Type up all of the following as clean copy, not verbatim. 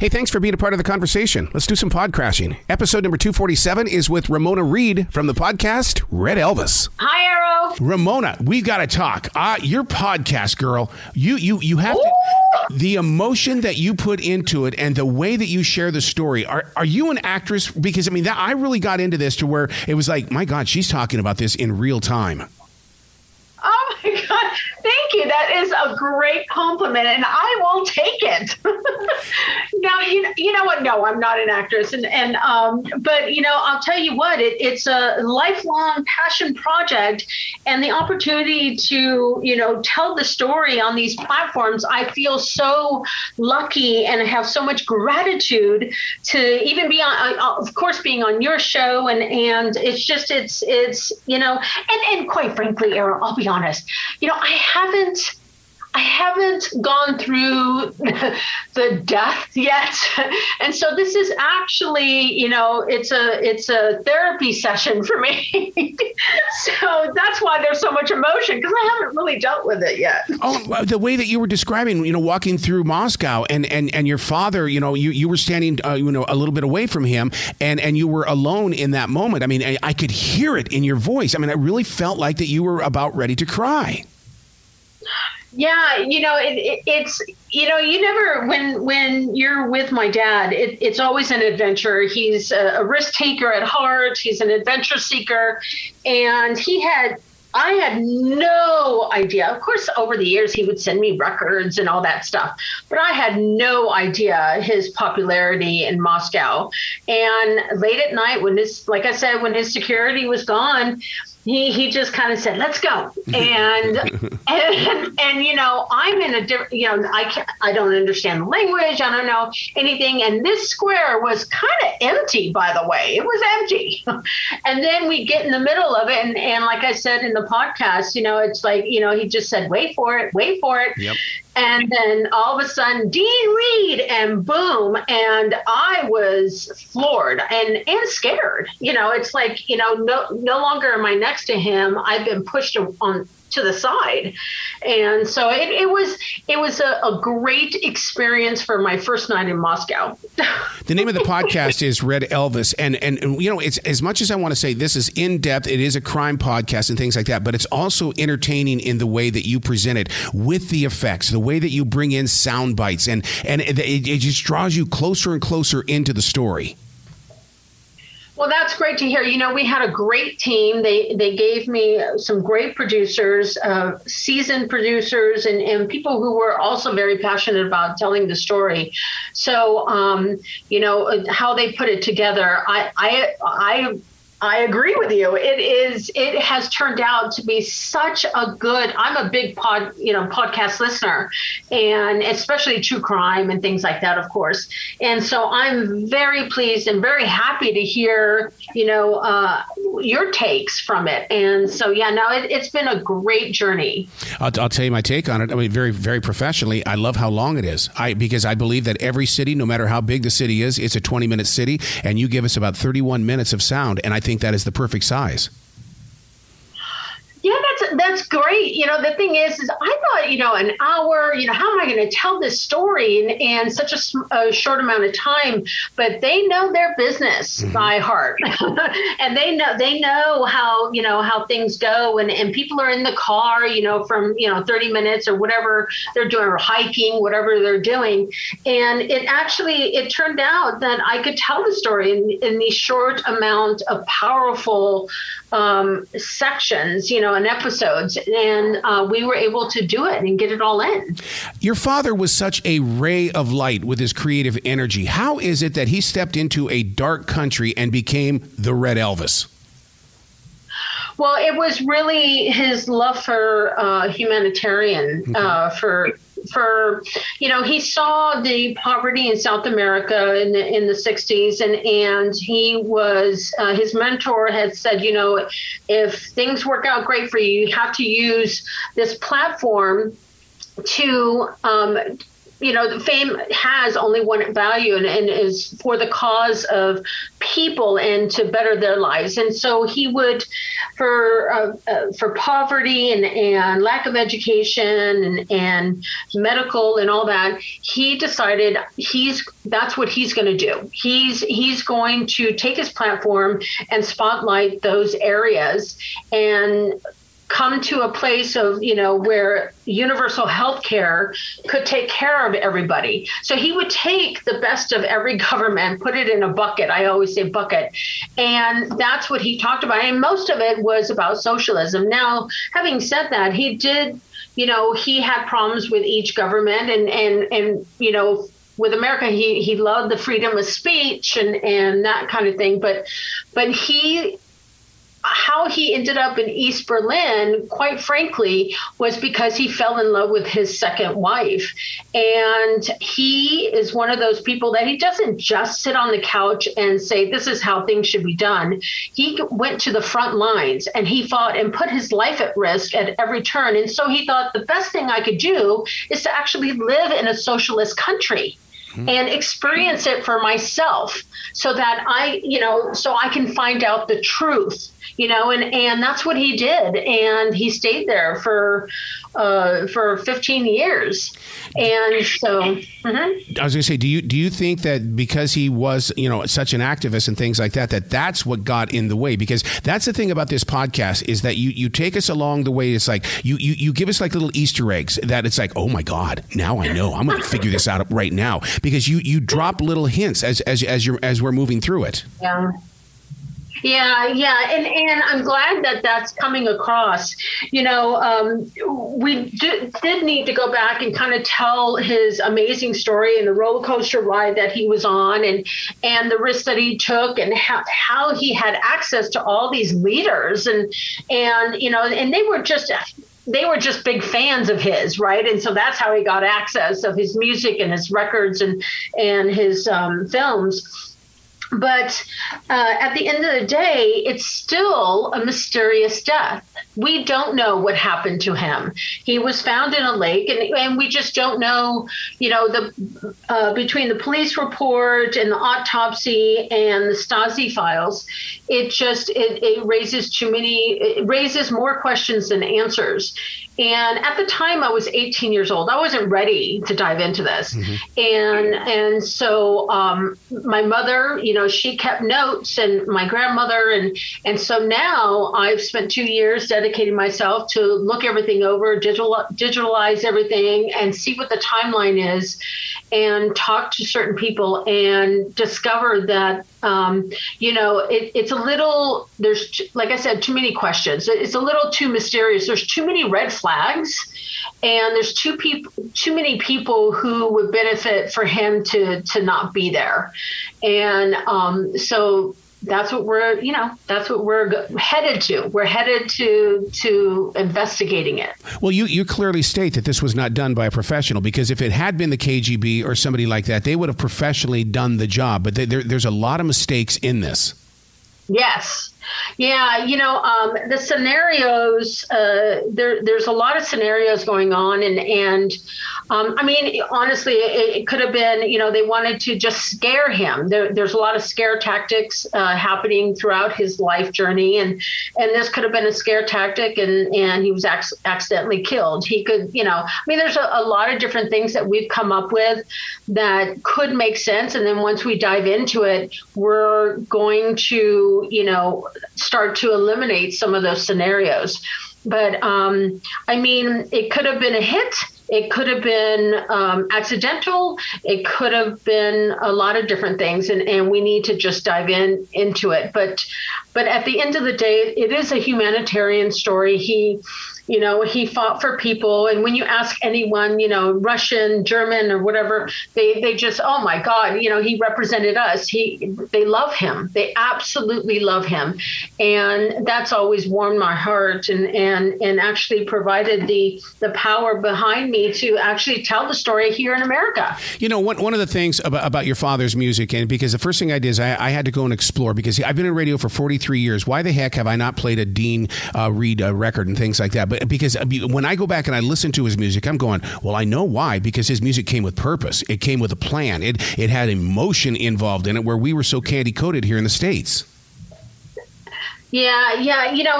Hey, thanks for being a part of the conversation. Let's do some pod crashing. Episode number 247 is with Ramona Reed from the podcast Red Elvis. Hi, Arrow. Ramona, we've got to talk. Your podcast, girl, you have to, the emotion that you put into it and the way that you share the story. Are you an actress? Because, I mean, I really got into this to where it was like, my God, she's talking about this in real time. Oh, my God. Thank you. That is a great compliment, and I will take it. Now, you know what? No, I'm not an actress. But, I'll tell you what, it's a lifelong passion project, and the opportunity to, tell the story on these platforms, I feel so lucky and have so much gratitude to even be on, of course, being on your show. And it's just, it's and quite frankly, Aaron, I'll be honest, I haven't gone through the death yet. And so this is actually, it's a therapy session for me. So that's why there's so much emotion, because I haven't really dealt with it yet. Oh, the way that you were describing, walking through Moscow and your father, you were standing, a little bit away from him and you were alone in that moment. I mean, I could hear it in your voice. I mean, I really felt like that you were about ready to cry. Yeah, it's, you never, when you're with my dad, it's always an adventure. He's a risk taker at heart. He's an adventure seeker. And I had no idea. Of course, over the years, he would send me records and all that stuff. But I had no idea his popularity in Moscow. And late at night, when his security was gone, he just kind of said, "Let's go." And I'm in a different, I don't understand the language. I don't know anything. And this square was kind of empty, by the way. It was empty. And then we get in the middle of it. And like I said in the podcast, it's like, he just said, wait for it. Yep. And then all of a sudden, Dean Reed, and boom. And I was floored and scared. It's like, no longer am I next to him. I've been pushed on to the side. And so it was a great experience for my first night in Moscow. The name of the podcast is Red Elvis. And it's, as much as I want to say this is in depth, it is a crime podcast and things like that, but it's also entertaining in the way that you present it with the effects, the way that you bring in sound bites, and it just draws you closer and closer into the story. Well, that's great to hear. We had a great team. They gave me some great producers, seasoned producers, and people who were also very passionate about telling the story. So, how they put it together, I agree with you. It has turned out to be such a good, I'm a big podcast listener, and especially true crime and things like that, of course. And so I'm very pleased and very happy to hear, your takes from it. And so, it's been a great journey. I'll tell you my take on it. I mean, very, very professionally, I love how long it is. Because I believe that every city, no matter how big the city is, it's a 20-minute city, and you give us about 31 minutes of sound, and I think that is the perfect size. Yeah, that's great. The thing is I thought, an hour, how am I going to tell this story in such a short amount of time? But they know their business by heart, and they know how things go. And people are in the car, from 30 minutes or whatever they're doing, or hiking, whatever they're doing. And it turned out that I could tell the story in these short amount of powerful sections, and episodes, and we were able to do it and get it all in. Your father was such a ray of light with his creative energy. How is it that he stepped into a dark country and became the Red Elvis? Well, it was really his love for humanitarian, he saw the poverty in South America in the 60s, and he was, his mentor had said, if things work out great for you, you have to use this platform to the fame has only one value, and is for the cause of people and to better their lives. And so he would, for poverty and lack of education and medical and all that, he decided that's what he's going to do. He's going to take his platform and spotlight those areas and come to a place of, where universal health care could take care of everybody. So he would take the best of every government, put it in a bucket. I always say bucket. And that's what he talked about. And most of it was about socialism. Now, having said that, he did, he had problems with each government and with America, he loved the freedom of speech and that kind of thing. But how he ended up in East Berlin, quite frankly, was because he fell in love with his second wife. And he is one of those people that he doesn't just sit on the couch and say, this is how things should be done. He went to the front lines and he fought and put his life at risk at every turn. And so he thought the best thing I could do is to actually live in a socialist country and experience it for myself so that so I can find out the truth, and that's what he did. And he stayed there for 15 years. And so I was going to say, do you think that because he was, such an activist and things like that, that's what got in the way? Because that's the thing about this podcast is that you take us along the way. It's like you give us like little Easter eggs that it's like, oh my God, now I know. I'm going to figure this out right now, because you drop little hints as we're moving through it. Yeah. Yeah. And I'm glad that that's coming across. We did need to go back and kind of tell his amazing story and the roller coaster ride that he was on and the risks that he took and how he had access to all these leaders and they were just big fans of his, right? And so that's how he got access of his music and his records and his films. But at the end of the day, it's still a mysterious death. We don't know what happened to him. He was found in a lake, and we just don't know, between the police report and the autopsy and the Stasi files, it raises more questions than answers. And at the time, I was 18 years old. I wasn't ready to dive into this. Mm-hmm. And so my mother, she kept notes, and my grandmother. And so now I've spent 2 years dedicating myself to look everything over, digitalize everything, and see what the timeline is, and talk to certain people and discover that, it's a little, like I said, too many questions. It's a little too mysterious. There's too many red flags, and there's too many people who would benefit for him to not be there. And so that's what we're headed to. We're headed to investigating it. Well, you clearly state that this was not done by a professional, because if it had been the KGB or somebody like that, they would have professionally done the job. But there's a lot of mistakes in this. Yes. Yeah, the scenarios, there's a lot of scenarios going on. And honestly, it could have been, they wanted to just scare him. There's a lot of scare tactics happening throughout his life journey. And this could have been a scare tactic, and he was accidentally killed. He could, there's a lot of different things that we've come up with that could make sense. And then once we dive into it, we're going to, start to eliminate some of those scenarios. But it could have been a hit. It could have been accidental. It could have been a lot of different things, and we need to just dive into it. But at the end of the day, it is a humanitarian story. He fought for people. And when you ask anyone, Russian, German, or whatever, they just, oh my God, he represented us. They love him. They absolutely love him. And that's always warmed my heart and actually provided the power behind me to actually tell the story here in America. One of the things about your father's music, and because the first thing I did is I had to go and explore, because I've been in radio for 43 33 years, why the heck have I not played a Dean Reed record and things like that? But because when I go back and I listen to his music, I'm going, well, I know why, because his music came with purpose. It came with a plan. It had emotion involved in it, where we were so candy-coated here in the States. Yeah.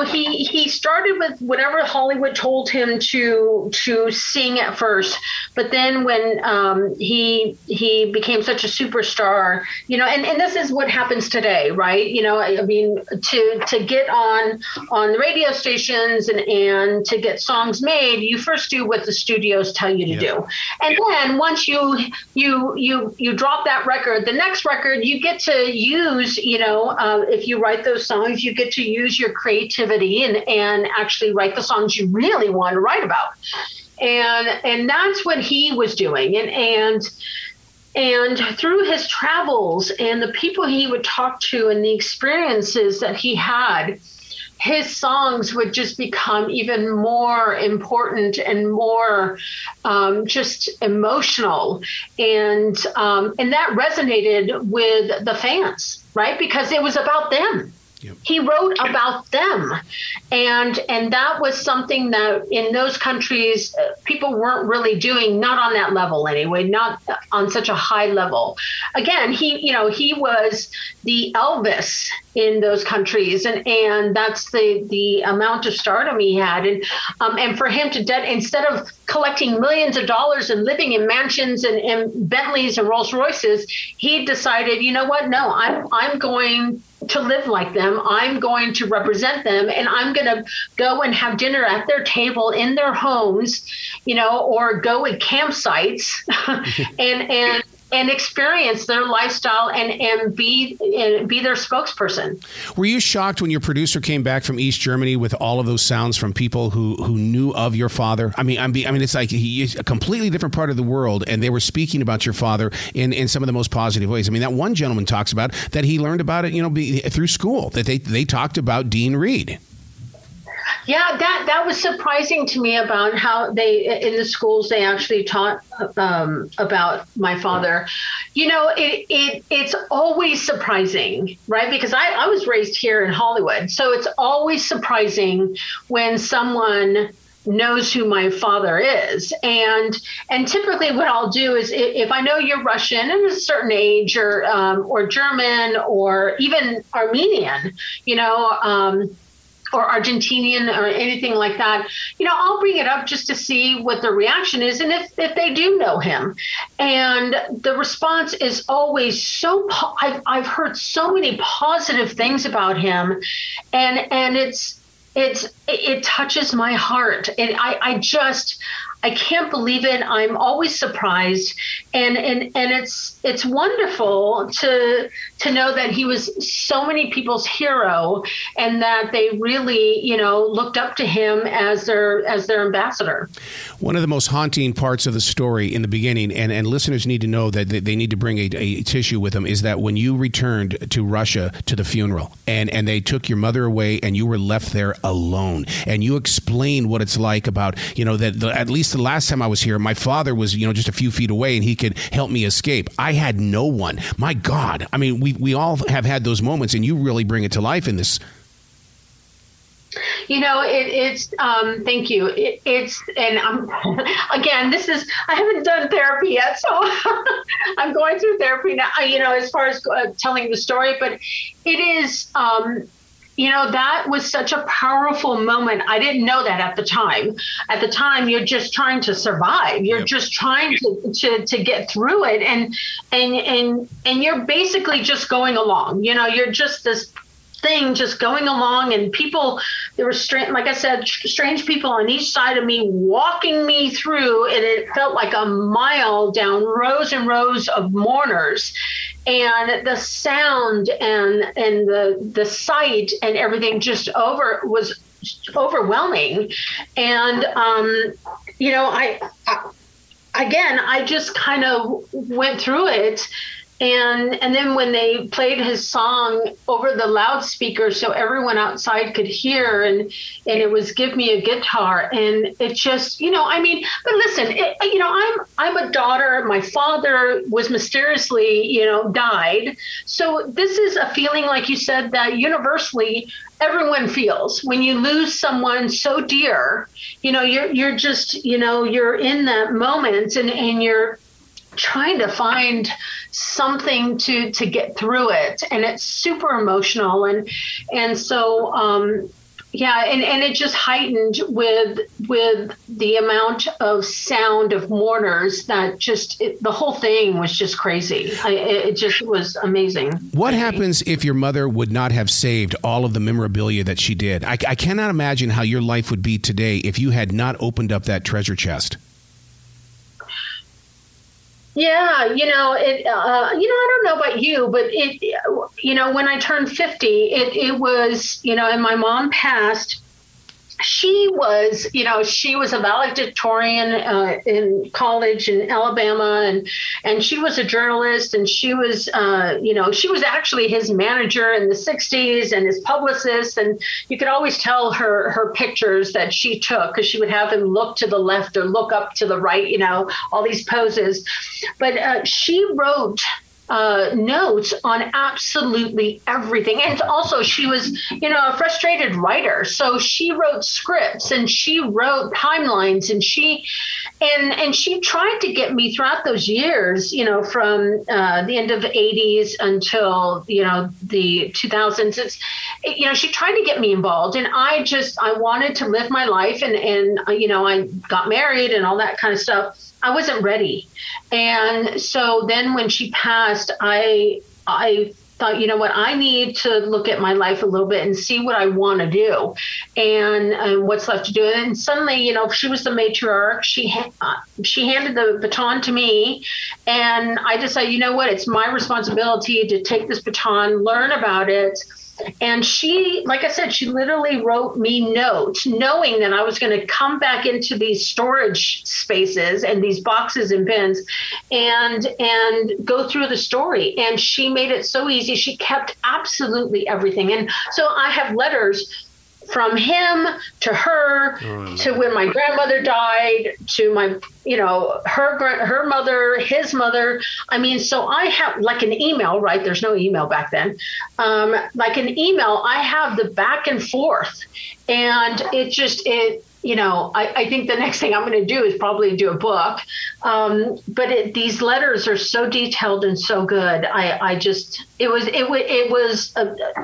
He started with whatever Hollywood told him to sing at first, but then when he became such a superstar, and this is what happens today, right? I mean, to get on the radio stations and to get songs made, you first do what the studios tell you to do, and then once you drop that record, the next record you get to use, if you write those songs, you get to use your creativity and actually write the songs you really want to write about. And that's what he was doing. And through his travels and the people he would talk to and the experiences that he had, his songs would just become even more important and more just emotional. And that resonated with the fans, right? Because it was about them. Yep. He wrote about them. And that was something that in those countries, people weren't really doing, not on that level anyway, not on such a high level. Again, he was the Elvis in those countries. And that's the amount of stardom he had. And for him to, instead of collecting millions of dollars and living in mansions and Bentleys and Rolls Royces, he decided, you know what? No, I'm going to live like them. I'm going to represent them, and I'm going to go and have dinner at their table in their homes, or go at campsites and experience their lifestyle and be their spokesperson. Were you shocked when your producer came back from East Germany with all of those sounds from people who knew of your father? I mean, it's like he's a completely different part of the world, and they were speaking about your father in some of the most positive ways. I mean, that one gentleman talks about that he learned about it, through school, that they talked about Dean Reed. Yeah, that was surprising to me about how in the schools they actually taught about my father. It's always surprising, right? Because I was raised here in Hollywood, so it's always surprising when someone knows who my father is. And typically what I'll do is if I know you're Russian at a certain age or German or even Armenian, or Argentinian or anything like that, I'll bring it up just to see what the reaction is and if they do know him. And the response is always I've heard so many positive things about him, and it touches my heart. And I can't believe it. I'm always surprised, and it's wonderful to know that he was so many people's hero, and that they really looked up to him as their ambassador. One of the most haunting parts of the story in the beginning, and listeners need to know that they need to bring a tissue with them, is that when you returned to Russia to the funeral, and they took your mother away, and you were left there alone, and you explained what it's like about that at least the last time I was here, my father was, just a few feet away and he could help me escape. I had no one. My God. I mean, we all have had those moments, and you really bring it to life in this. Thank you. Again, I haven't done therapy yet, so I'm going through therapy now, as far as telling the story, but it is, that was such a powerful moment. I didn't know that at the time. At the time, you're just trying to survive. You're just trying to get through it, and you're basically just going along. You're just this thing just going along, and there were like I said, strange people on each side of me walking me through, and it felt like a mile down rows and rows of mourners. And the sound and the sight and everything just was overwhelming. And I just kind of went through it. And then when they played his song over the loudspeaker so everyone outside could hear, and it was Give Me a Guitar, and it just, but listen, I'm a daughter. My father was mysteriously, died. So this is a feeling, like you said, that universally everyone feels when you lose someone so dear. You're just, you're in that moment, and you're trying to find something to get through it, and it's super emotional, and so and it just heightened with the amount of sound of mourners that the whole thing was just crazy. It just was amazing. What happens if your mother would not have saved all of the memorabilia that she did? I cannot imagine how your life would be today if you had not opened up that treasure chest. Yeah, I don't know about you, but when I turned 50, it was, and my mom passed. She was a valedictorian in college in Alabama, and she was a journalist, and she was, she was actually his manager in the 60s and his publicist. And you could always tell her pictures that she took, because she would have him look to the left or look up to the right, all these poses. But she wrote notes on absolutely everything. And also she was, a frustrated writer. So she wrote scripts and she wrote timelines, and she tried to get me throughout those years, from the end of the 80s until, the 2000s. She tried to get me involved, and I wanted to live my life, and I got married and all that kind of stuff. I wasn't ready. And so then when she passed, I thought, I need to look at my life a little bit and see what I want to do and what's left to do. And suddenly, she was the matriarch. She handed the baton to me, and I decided, it's my responsibility to take this baton, learn about it. And she, like I said, she literally wrote me notes, knowing that I was going to come back into these storage spaces and these boxes and bins and go through the story. And she made it so easy. She kept absolutely everything. And so I have letters from him to her, to when my grandmother died, to my, her mother, his mother. I mean, so I have like an email, right? There's no email back then. Like an email, I have the back and forth, and I think the next thing I'm going to do is probably do a book. But these letters are so detailed and so good. It was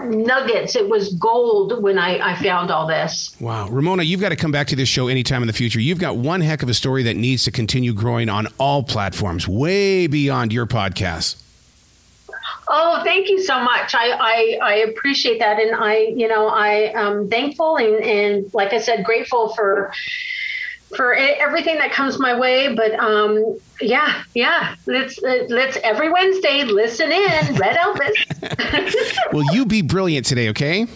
nuggets. It was gold when I found all this. Wow. Ramona, you've got to come back to this show anytime in the future. You've got one heck of a story that needs to continue growing on all platforms, way beyond your podcast. Oh, thank you so much. I appreciate that. And I am thankful and like I said, grateful for everything that comes my way. But let's every Wednesday listen in. Red Elvis. Will you be brilliant today, okay?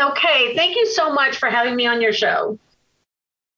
Okay. Thank you so much for having me on your show.